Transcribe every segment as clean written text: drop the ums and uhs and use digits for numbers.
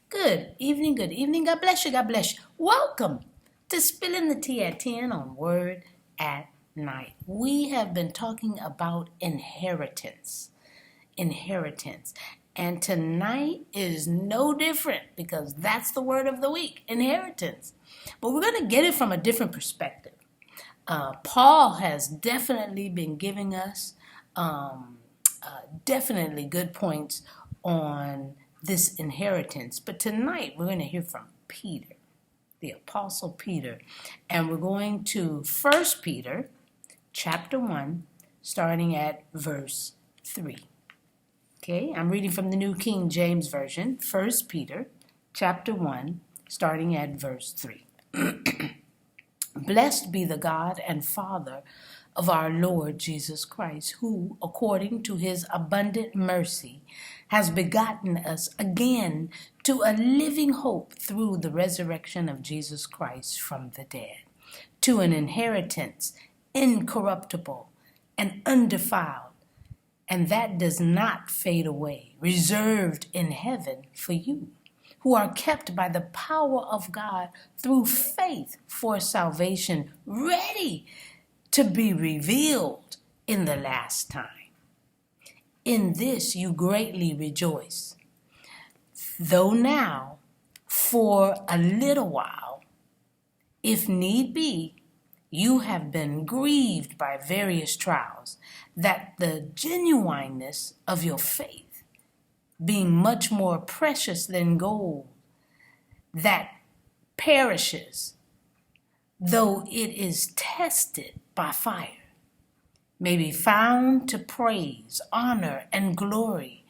Good evening, good evening. God bless you, God bless you. Welcome to Spilling the Tea at 10 on Word at Night. We have been talking about inheritance. Inheritance. And tonight is no different because that's the word of the week, inheritance. But we're going to get it from a different perspective. Paul has definitely been giving us definitely good points on this inheritance. But tonight we're going to hear from Peter, the Apostle Peter. And we're going to 1 Peter chapter 1, starting at verse 3. Okay, I'm reading from the New King James Version, 1 Peter chapter 1, starting at verse 3. Blessed be the God and Father of our Lord Jesus Christ, who, according to his abundant mercy, has begotten us again to a living hope through the resurrection of Jesus Christ from the dead, to an inheritance incorruptible and undefiled, and that does not fade away, reserved in heaven for you, who are kept by the power of God through faith for salvation, ready to be revealed in the last time. In this you greatly rejoice, though now, for a little while, if need be, you have been grieved by various trials, that the genuineness of your faith, being much more precious than gold, that perishes, though it is tested by fire, may be found to praise, honor, and glory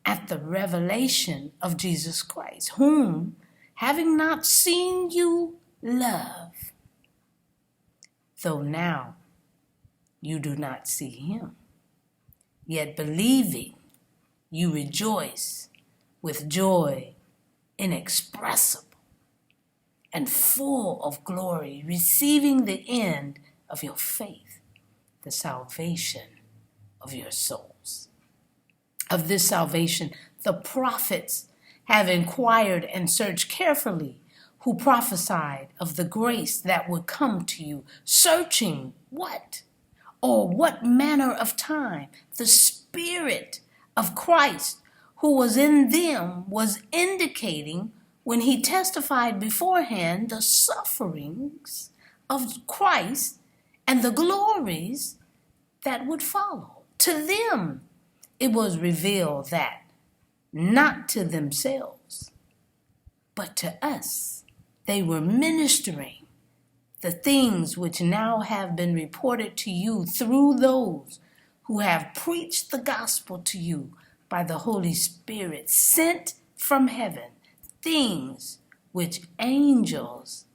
at the revelation of Jesus Christ, whom, having not seen you, love, though now you do not see him, yet believing you rejoice with joy inexpressible and full of glory, receiving the end of your faith, the salvation of your souls. Of this salvation, the prophets have inquired and searched carefully, who prophesied of the grace that would come to you, searching what? Or what manner of time the Spirit of Christ who was in them was indicating when he testified beforehand the sufferings of Christ and the glories that would follow. To them it was revealed that not to themselves, but to us they were ministering the things which now have been reported to you through those who have preached the gospel to you by the Holy Spirit sent from heaven, things which angels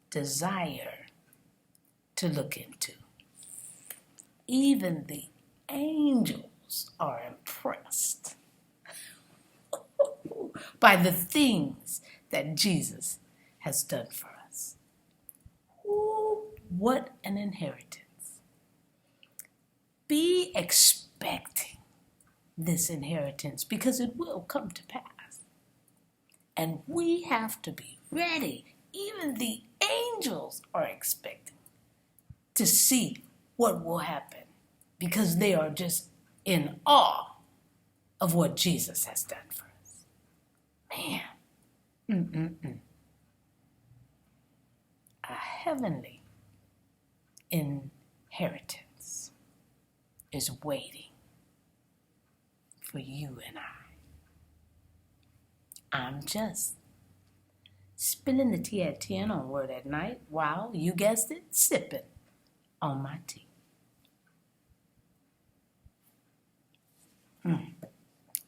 desire to look into. Even the angels are impressed by the things that Jesus has done for us. Ooh, what an inheritance. Be expecting this inheritance because it will come to pass. And we have to be ready. Even the angels are expecting to see what will happen because they are just in awe of what Jesus has done for us. Man, a heavenly inheritance is waiting for you and I. I'm just spilling the tea at 10 on Word at Night while, you guessed it, sipping on my tea.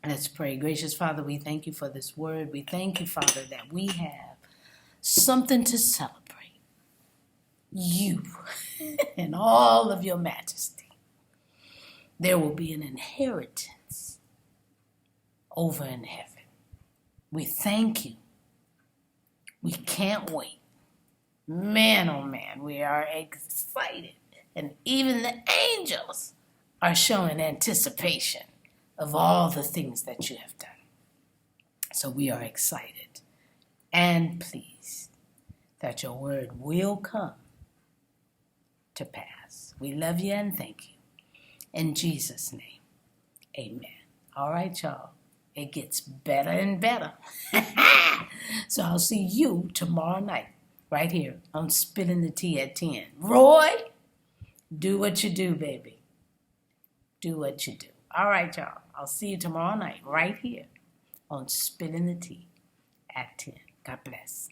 Let's pray. Gracious Father, we thank you for this word. We thank you, Father, that we have something to celebrate. You and all of your majesty. There will be an inheritance over in heaven. We thank you. We can't wait. Man, oh man, we are excited. And even the angels are showing anticipation of all the things that you have done. So we are excited and pleased that your word will come to pass. We love you and thank you. In Jesus' name, amen. All right, y'all. It gets better and better. So I'll see you tomorrow night right here on Spilling the Tea at 10. Roy, do what you do, baby. Do what you do. All right, y'all. I'll see you tomorrow night right here on Spilling the Tea at 10. God bless.